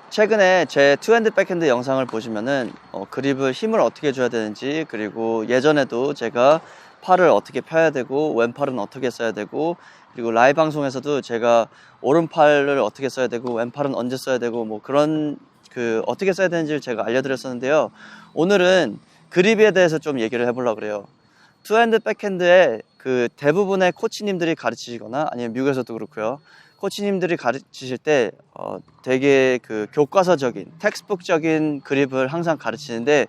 최근에 제 투핸드 백핸드 영상을 보시면은 그립을 힘을 어떻게 줘야 되는지, 그리고 예전에도 제가 팔을 어떻게 펴야 되고 왼팔은 어떻게 써야 되고, 그리고 라이브 방송에서도 제가 오른팔을 어떻게 써야 되고 왼팔은 언제 써야 되고 뭐 그런 어떻게 써야 되는지를 제가 알려드렸었는데요. 오늘은 그립에 대해서 좀 얘기를 해보려고 그래요. 투핸드 백핸드에 대부분의 코치님들이 가르치시거나 아니면 미국에서도 그렇고요, 코치님들이 가르치실 때 되게 교과서적인 텍스트북적인 그립을 항상 가르치는데,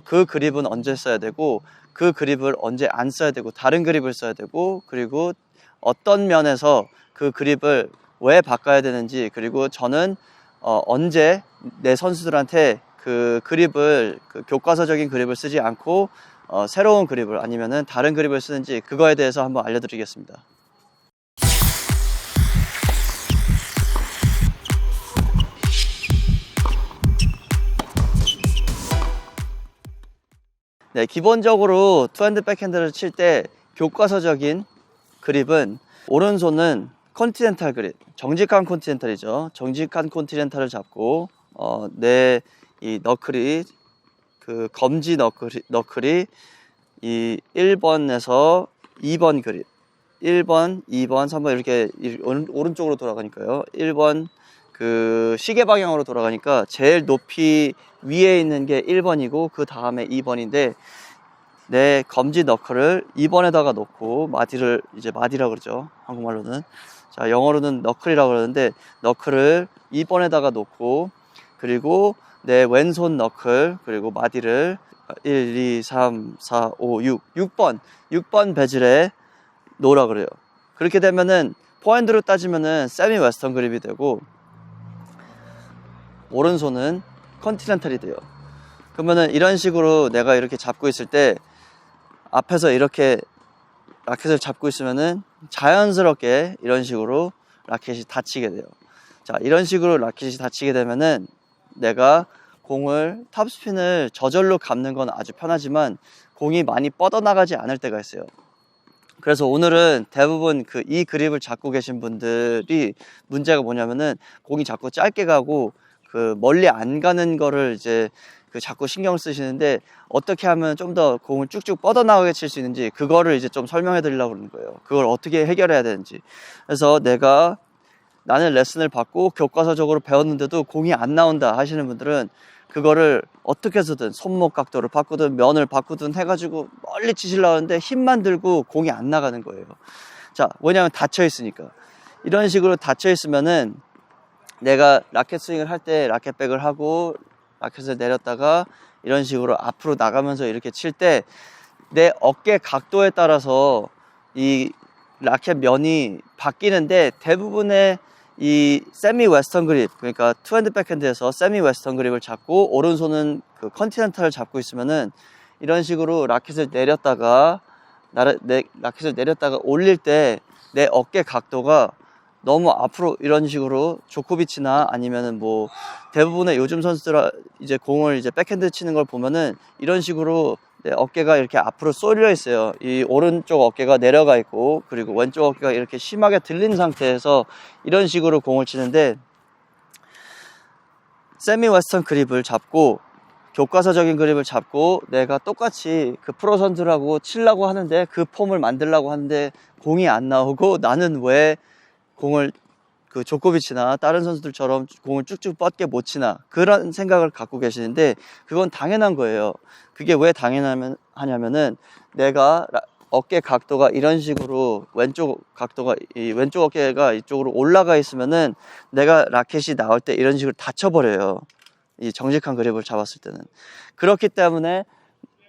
그 그립은 언제 써야 되고 그 그립을 언제 안 써야 되고 다른 그립을 써야 되고, 그리고 어떤 면에서 그 그립을 왜 바꿔야 되는지, 그리고 저는 언제 내 선수들한테 교과서적인 그립을 쓰지 않고 새로운 그립을 아니면은 다른 그립을 쓰는지, 그거에 대해서 한번 알려드리겠습니다. 네, 기본적으로 투핸드 백핸드를 칠 때 교과서적인 그립은, 오른손은 컨티넨탈 그립, 정직한 컨티넨탈이죠. 정직한 컨티넨탈을 잡고 내 이 너클이, 검지 너클이 이 1번에서 2번 그립, 1번, 2번, 3번 이렇게 오른쪽으로 돌아가니까요. 1번 시계 방향으로 돌아가니까 제일 높이 위에 있는 게 1번이고 그 다음에 2번인데, 내 검지 너클을 2번에다가 놓고, 마디라고 그러죠, 한국말로는. 자, 영어로는 너클이라고 그러는데, 너클을 2번에다가 놓고, 그리고 내 왼손 너클, 그리고 마디를 1, 2, 3, 4, 5, 6번 베질에 놓으라 그래요. 그렇게 되면은 포핸드로 따지면은 세미 웨스턴 그립이 되고, 오른손은 컨티넨탈이 돼요. 그러면은 이런 식으로 내가 이렇게 잡고 있을 때, 앞에서 이렇게 라켓을 잡고 있으면은 자연스럽게 이런 식으로 라켓이 닫히게 돼요. 자, 이런 식으로 라켓이 닫히게 되면은 내가 탑스핀을 저절로 감는 건 아주 편하지만 공이 많이 뻗어나가지 않을 때가 있어요. 그래서 오늘은 대부분 이 그립을 잡고 계신 분들이 문제가 뭐냐면은, 공이 자꾸 짧게 가고 멀리 안 가는 거를 이제 자꾸 신경을 쓰시는데, 어떻게 하면 좀 더 공을 쭉쭉 뻗어나가게 칠 수 있는지, 그거를 이제 좀 설명해 드리려고 그러는 거예요. 그걸 어떻게 해결해야 되는지. 그래서 나는 레슨을 받고 교과서적으로 배웠는데도 공이 안 나온다 하시는 분들은, 그거를 어떻게 해서든 손목 각도를 바꾸든 면을 바꾸든 해가지고 멀리 치시려고 하는데 힘만 들고 공이 안 나가는 거예요. 자, 왜냐면 닫혀 있으니까. 이런 식으로 닫혀 있으면은 내가 라켓 스윙을 할 때 라켓백을 하고 라켓을 내렸다가 이런 식으로 앞으로 나가면서 이렇게 칠 때, 내 어깨 각도에 따라서 이 라켓 면이 바뀌는데, 대부분의 이 세미 웨스턴 그립, 그러니까 투핸드 백핸드에서 세미 웨스턴 그립을 잡고 오른손은 컨티넨탈을 잡고 있으면은, 이런 식으로 라켓을 내렸다가 올릴 때 내 어깨 각도가 너무 앞으로, 이런 식으로 조코비치나 아니면은 뭐 대부분의 요즘 선수들 이제 공을 이제 백핸드 치는 걸 보면은 이런 식으로 내 어깨가 이렇게 앞으로 쏠려 있어요. 이 오른쪽 어깨가 내려가 있고, 그리고 왼쪽 어깨가 이렇게 심하게 들린 상태에서 이런 식으로 공을 치는데, 세미 웨스턴 그립을 잡고 교과서적인 그립을 잡고 내가 똑같이 프로 선수들하고 치려고 하는데, 폼을 만들려고 하는데 공이 안 나오고, 나는 왜 공을 조코비치나 다른 선수들처럼 공을 쭉쭉 뻗게 못 치나, 그런 생각을 갖고 계시는데, 그건 당연한 거예요. 그게 왜 당연하냐면은, 내가 어깨 각도가 이런 식으로 왼쪽 어깨가 이쪽으로 올라가 있으면은 내가 라켓이 나올 때 이런 식으로 닫혀버려요. 이 정직한 그립을 잡았을 때는. 그렇기 때문에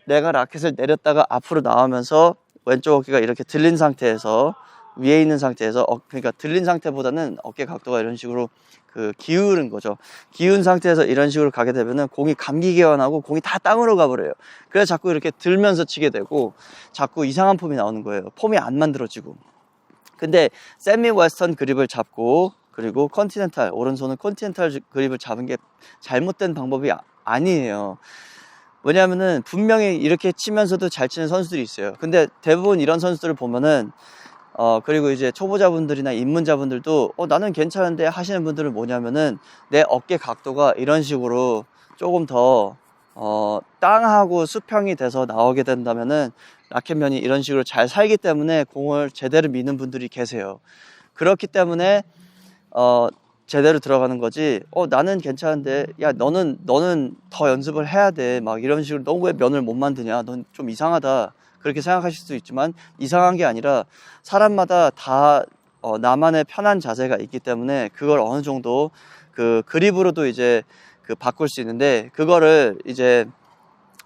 내가 라켓을 내렸다가 앞으로 나오면서 왼쪽 어깨가 이렇게 들린 상태에서, 위에 있는 상태에서, 그러니까 들린 상태보다는 어깨 각도가 이런 식으로 기울은 거죠. 기운 상태에서 이런 식으로 가게 되면은 공이 감기기만 하고 공이 다 땅으로 가버려요. 그래서 자꾸 이렇게 들면서 치게 되고 자꾸 이상한 폼이 나오는 거예요. 폼이 안 만들어지고. 근데 세미 웨스턴 그립을 잡고, 그리고 오른손은 컨티넨탈 그립을 잡은 게 잘못된 방법이 아니에요. 왜냐하면은 분명히 이렇게 치면서도 잘 치는 선수들이 있어요. 근데 대부분 이런 선수들을 보면은 그리고 이제 초보자분들이나 입문자분들도 나는 괜찮은데 하시는 분들은 뭐냐면은 내 어깨 각도가 이런 식으로 조금 더 땅하고 수평이 돼서 나오게 된다면은 라켓면이 이런 식으로 잘 살기 때문에 공을 제대로 미는 분들이 계세요. 그렇기 때문에 제대로 들어가는 거지. 나는 괜찮은데 야 너는 더 연습을 해야 돼, 막 이런 식으로 너 왜 면을 못 만드냐, 넌 좀 이상하다, 그렇게 생각하실 수 있지만 이상한 게 아니라 사람마다 다 나만의 편한 자세가 있기 때문에 그걸 어느 정도 그 그립으로도 이제 그 바꿀 수 있는데, 그거를 이제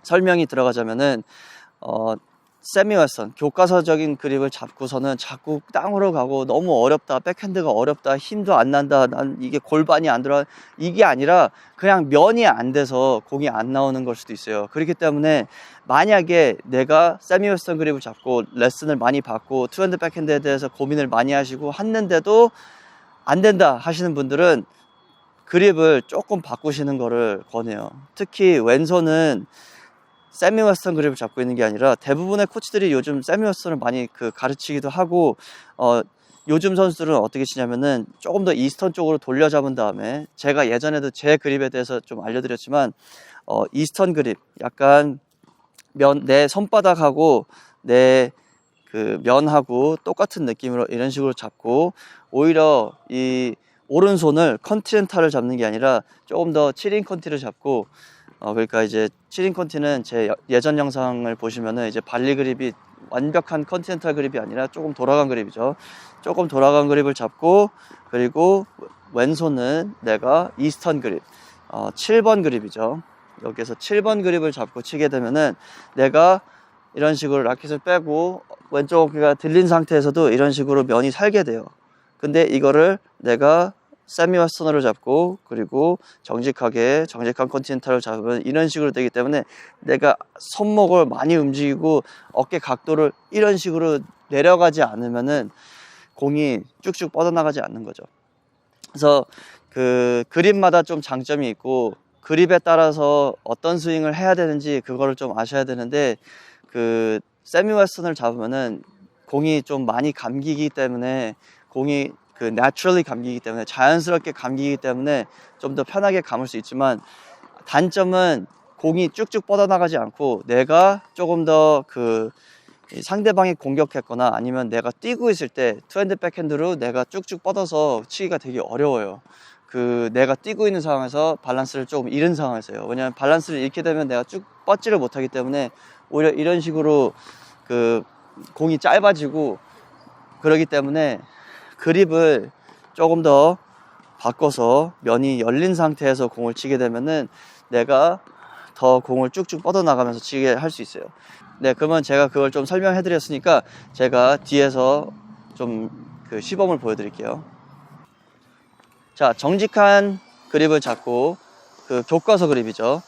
설명이 들어가자면은 세미 웨스턴 교과서적인 그립을 잡고서는 자꾸 땅으로 가고 너무 어렵다, 백핸드가 어렵다, 힘도 안 난다, 난 이게 골반이 안 들어가, 이게 아니라 그냥 면이 안 돼서 공이 안 나오는 걸 수도 있어요. 그렇기 때문에 만약에 내가 세미 웨스턴 그립을 잡고 레슨을 많이 받고 투핸드 백핸드에 대해서 고민을 많이 하시고 했는데도 안 된다 하시는 분들은 그립을 조금 바꾸시는 거를 권해요. 특히 왼손은 세미 웨스턴 그립을 잡고 있는 게 아니라 대부분의 코치들이 요즘 세미 웨스턴을 많이 가르치기도 하고, 요즘 선수들은 어떻게 치냐면은 조금 더 이스턴 쪽으로 돌려 잡은 다음에, 제가 예전에도 제 그립에 대해서 좀 알려드렸지만 이스턴 그립, 약간 내 손바닥하고 내 그 면하고 똑같은 느낌으로 이런 식으로 잡고, 오히려 이 오른손을 컨티넨탈을 잡는 게 아니라 조금 더 7인 컨티를 잡고, 그러니까 이제 7인 컨티는 제 예전 영상을 보시면은 이제 발리 그립이 완벽한 컨티넨탈 그립이 아니라 조금 돌아간 그립이죠. 조금 돌아간 그립을 잡고, 그리고 왼손은 내가 이스턴 그립, 7번 그립이죠. 여기서 7번 그립을 잡고 치게 되면은 내가 이런 식으로 라켓을 빼고 왼쪽 어깨가 들린 상태에서도 이런 식으로 면이 살게 돼요. 근데 이거를 내가 세미 웨스턴으로 잡고, 그리고 정직한 컨티넨탈을 잡으면 이런 식으로 되기 때문에 내가 손목을 많이 움직이고 어깨 각도를 이런 식으로 내려가지 않으면은 공이 쭉쭉 뻗어나가지 않는 거죠. 그래서 그 그립마다 좀 장점이 있고, 그립에 따라서 어떤 스윙을 해야 되는지 그거를 좀 아셔야 되는데, 그 세미 웨스턴을 잡으면은 공이 좀 많이 감기기 때문에, 공이 naturally 감기기 때문에, 자연스럽게 감기기 때문에 좀 더 편하게 감을 수 있지만, 단점은 공이 쭉쭉 뻗어나가지 않고 내가 조금 더 상대방이 공격했거나 아니면 내가 뛰고 있을 때 투핸드 백핸드로 내가 쭉쭉 뻗어서 치기가 되게 어려워요. 내가 뛰고 있는 상황에서 밸런스를 조금 잃은 상황에서요. 왜냐면 밸런스를 잃게 되면 내가 쭉 뻗지를 못하기 때문에 오히려 이런 식으로 공이 짧아지고, 그러기 때문에 그립을 조금 더 바꿔서 면이 열린 상태에서 공을 치게 되면은 내가 더 공을 쭉쭉 뻗어나가면서 치게 할 수 있어요. 네, 그러면 제가 그걸 좀 설명해 드렸으니까 제가 뒤에서 좀 시범을 보여드릴게요. 자, 정직한 그립을 잡고, 교과서 그립이죠.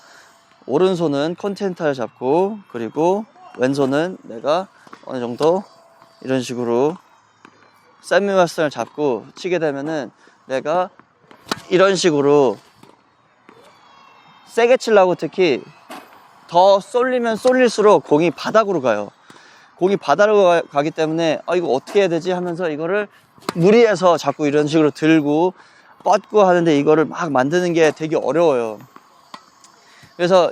오른손은 컨티넨탈을 잡고, 그리고 왼손은 내가 어느 정도 이런 식으로 세미 웨스턴을 잡고 치게 되면은 내가 이런 식으로 세게 치려고, 특히 더 쏠리면 쏠릴수록 공이 바닥으로 가요. 공이 바닥으로 가기 때문에 이거 어떻게 해야 되지 하면서 이거를 무리해서 자꾸 이런 식으로 들고 뻗고 하는데, 이거를 막 만드는 게 되게 어려워요. 그래서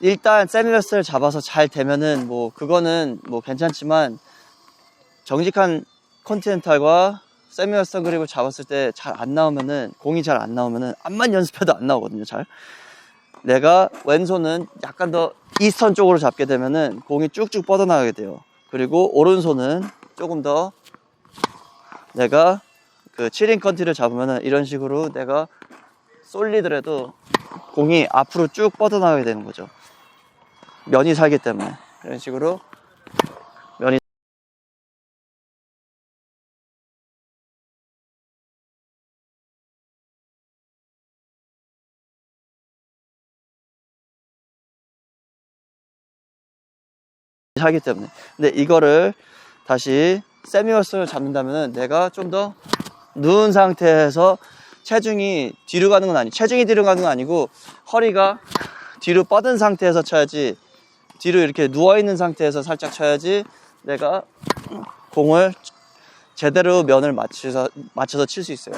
일단 세미 웨스턴을 잡아서 잘 되면은 그거는 괜찮지만, 정직한 컨티넨탈과 세미 웨스턴 그립을 잡았을 때 잘 안 나오면은, 공이 잘 안 나오면은 암만 연습해도 안 나오거든요. 잘. 내가 왼손은 약간 더 이스턴 쪽으로 잡게 되면은 공이 쭉쭉 뻗어나가게 돼요. 그리고 오른손은 조금 더 내가 7인 컨티를 잡으면은 이런 식으로 내가 쏠리더라도 공이 앞으로 쭉 뻗어나가게 되는 거죠. 면이 살기 때문에. 이런 식으로 면이 살기 때문에. 근데 이거를 다시 세미 웨스턴을 잡는다면은 내가 좀 더 누운 상태에서 체중이 뒤로 가는 건 체중이 뒤로 가는 건 아니고 허리가 뒤로 뻗은 상태에서 쳐야지, 뒤로 이렇게 누워있는 상태에서 살짝 쳐야지 내가 공을 제대로 면을 맞춰서 칠 수 있어요.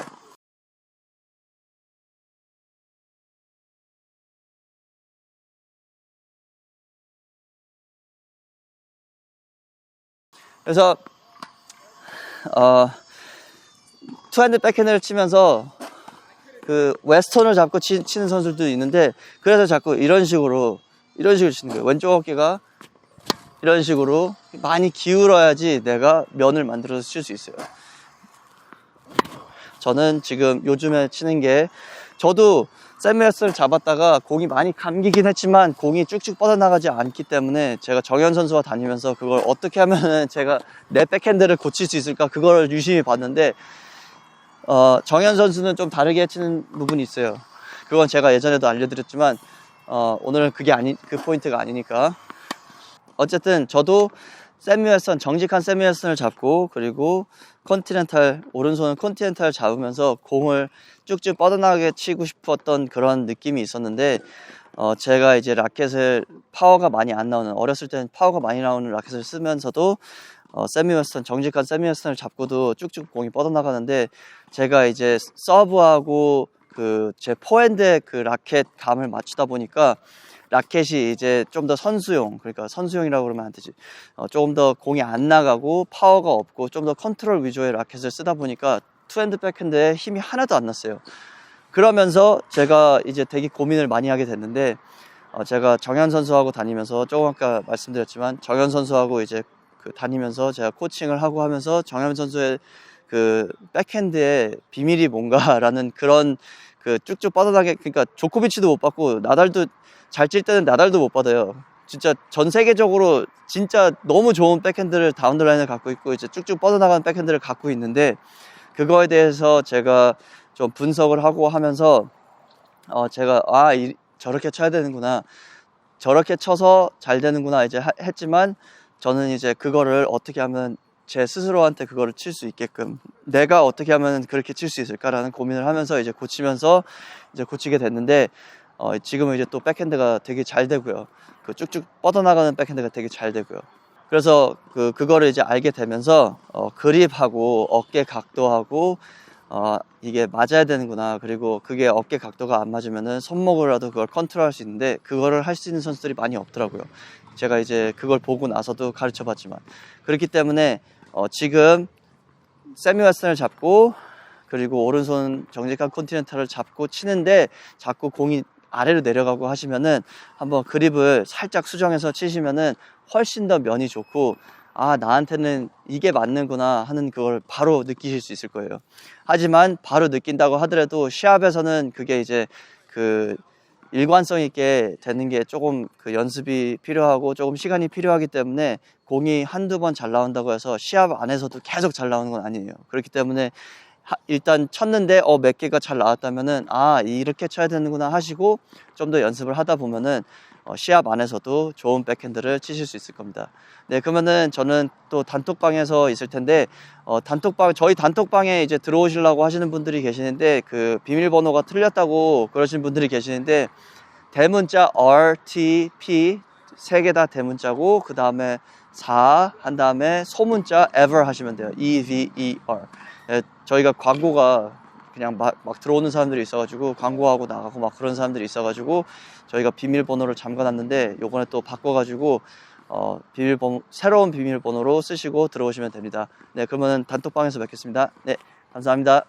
그래서 투핸드 백핸드를 치면서 그 웨스턴을 잡고 치는 선수들도 있는데, 그래서 자꾸 이런 식으로 치는 거예요. 왼쪽 어깨가 이런 식으로 많이 기울어야지 내가 면을 만들어서 칠 수 있어요. 저는 지금 요즘에 치는 게, 저도 세미웨스턴을 잡았다가 공이 많이 감기긴 했지만 공이 쭉쭉 뻗어나가지 않기 때문에 제가 정현 선수와 다니면서 그걸 어떻게 하면은 제가 내 백핸드를 고칠 수 있을까, 그걸 유심히 봤는데, 정현 선수는 좀 다르게 치는 부분이 있어요. 그건 제가 예전에도 알려드렸지만 오늘은 그 포인트가 아니니까. 어쨌든 저도 정직한 세미웨스턴을 잡고, 그리고 오른손은 컨티넨탈 잡으면서 공을 쭉쭉 뻗어나가게 치고 싶었던 그런 느낌이 있었는데, 제가 이제 라켓을 파워가 많이 안 나오는, 어렸을 때는 파워가 많이 나오는 라켓을 쓰면서도 정직한 세미웨스턴을 잡고도 쭉쭉 공이 뻗어나가는데, 제가 이제 서브하고 제 포핸드의 그 라켓 감을 맞추다 보니까 라켓이 이제 좀 더 그러니까 선수용이라고 그러면 안 되지. 조금 더 공이 안 나가고 파워가 없고 좀 더 컨트롤 위주의 라켓을 쓰다 보니까 투핸드 백핸드에 힘이 하나도 안 났어요. 그러면서 제가 이제 되게 고민을 많이 하게 됐는데, 제가 정현 선수하고 다니면서, 조금 아까 말씀드렸지만 정현 선수하고 이제 다니면서 제가 코칭을 하고 하면서 정현 선수의 그 백핸드의 비밀이 뭔가라는 그런 쭉쭉 뻗어나게, 그러니까 조코비치도 못 받고 나달도 잘 칠 때는 나달도 못 받아요. 진짜 전 세계적으로 진짜 너무 좋은 백핸드를 다운드 라인을 갖고 있고 이제 쭉쭉 뻗어나가는 백핸드를 갖고 있는데, 그거에 대해서 제가 좀 분석을 하고 하면서 제가 저렇게 쳐야 되는구나, 저렇게 쳐서 잘 되는구나 이제 했지만, 저는 이제 그거를 어떻게 하면 제 스스로한테 그거를 칠 수 있게끔, 내가 어떻게 하면 그렇게 칠 수 있을까라는 고민을 하면서 이제 고치게 됐는데, 지금은 이제 또 백핸드가 되게 잘 되고요. 그 쭉쭉 뻗어나가는 백핸드가 되게 잘 되고요. 그래서 그거를 이제 알게 되면서 그립하고 어깨 각도하고 이게 맞아야 되는구나, 그리고 그게 어깨 각도가 안 맞으면은 손목으로라도 그걸 컨트롤할 수 있는데, 그거를 할 수 있는 선수들이 많이 없더라고요. 제가 이제 그걸 보고 나서도 가르쳐 봤지만. 그렇기 때문에 지금 세미웨스턴을 잡고, 그리고 오른손 정직한 컨티넨탈을 잡고 치는데 자꾸 공이 아래로 내려가고 하시면은, 한번 그립을 살짝 수정해서 치시면은 훨씬 더 면이 좋고, 나한테는 이게 맞는구나 하는 그걸 바로 느끼실 수 있을 거예요. 하지만 바로 느낀다고 하더라도 시합에서는 그게 이제 일관성 있게 되는 게 조금 연습이 필요하고 조금 시간이 필요하기 때문에, 공이 한두 번 잘 나온다고 해서 시합 안에서도 계속 잘 나오는 건 아니에요. 그렇기 때문에 일단 쳤는데 몇 개가 잘 나왔다면은 이렇게 쳐야 되는구나 하시고 좀 더 연습을 하다 보면은 시합 안에서도 좋은 백핸드를 치실 수 있을 겁니다. 네, 그러면은 저는 또 단톡방에서 있을 텐데, 저희 단톡방에 이제 들어오시려고 하시는 분들이 계시는데, 비밀번호가 틀렸다고 그러신 분들이 계시는데, 대문자 RTP 3개 다 대문자고, 그 다음에 4 한 다음에 소문자 ever 하시면 돼요. EVER. 저희가 광고가 그냥 막 들어오는 사람들이 있어가지고, 광고하고 나가고 막 그런 사람들이 있어가지고 저희가 비밀번호를 잠궈놨는데, 요번에 또 바꿔가지고 새로운 비밀번호로 쓰시고 들어오시면 됩니다. 네, 그러면 단톡방에서 뵙겠습니다. 네, 감사합니다.